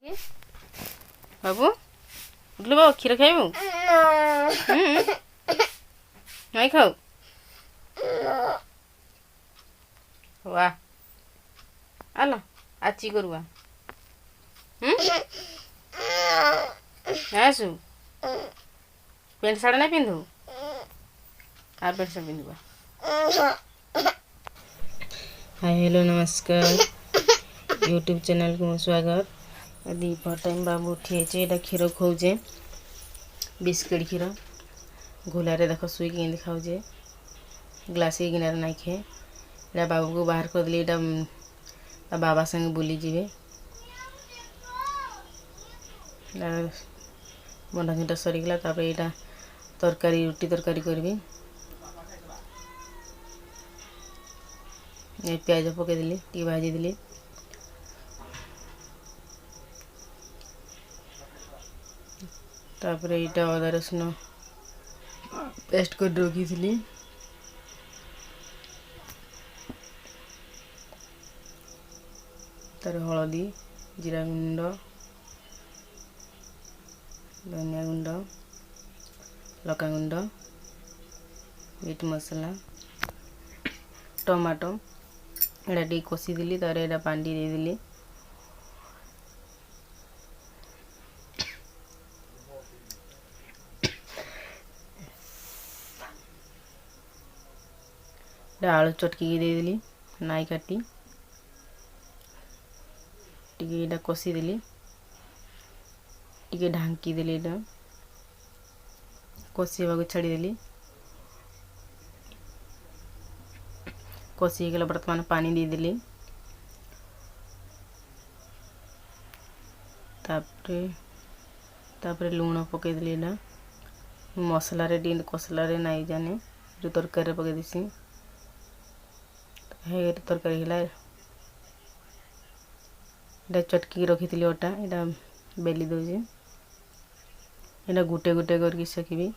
बाबू उठलु बाबू क्षीर खाइबू नहीं खाऊ वाह आलो आची करुआ आसु पेंट साड़ी नहीं पिंधु आ पेंट साड़ी पिंधुआ हाय हेलो नमस्कार यूट्यूब चैनल को स्वागत दीपहर टाइम बाबू उठी ये क्षीर खोजे बिस्किट क्षीर घोलारे देख शुई के खाऊे ग्लास के गिनार नहीं खे इटा बाबू को बाहर कर दिली बाबा संगे बुली जीवे बंधा छुटा सरीगला यहाँ तरकारी रुटी तरकारी करी प्याज पकईदेली टी भाजीदेली तापर यहाँ अदा रसुण पेस्ट कर रखी थी तार हलदी जीरा गुंड धनिया गुंड लका गुंड मीट मसला टमाटो एटा टी कषी देली तार एटा पानी दे देली आलू चटकी दे देली नाई काटी टिके एटा कषी देली टिके ढांकी देली एटा कषी होगा छाड़ी देली कषी गला बर्तमान पानी दे देली तापरे लुण पकई देली एटा मसला रे डी कसला रे नाई जाने जो तरकारी पकई देसी है तरकारी है चटकी रखी थी अटा यहाँ बेली दौजे यहाँ गुटे गुटे करके सेकिबी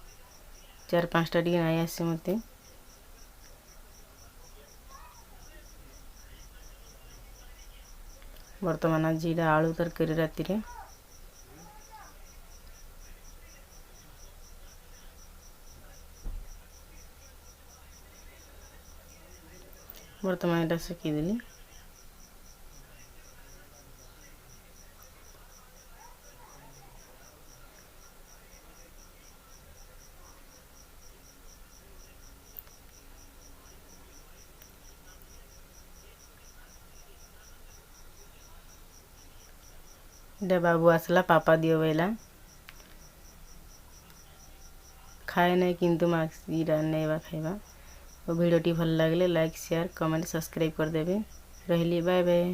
4-5टा टी नाई आसे मत बर्तमान आज यहाँ आलू तरकारी राति रे बर्तमान यहाँ सेकीदेली बाबू आसला पापा दियो बेला खाए नहीं किंतु माक्सीरा नहीं खाइबा वीडियो भल लगे लाइक शेयर कमेंट सब्सक्राइब कर देवे रही बाय बाय।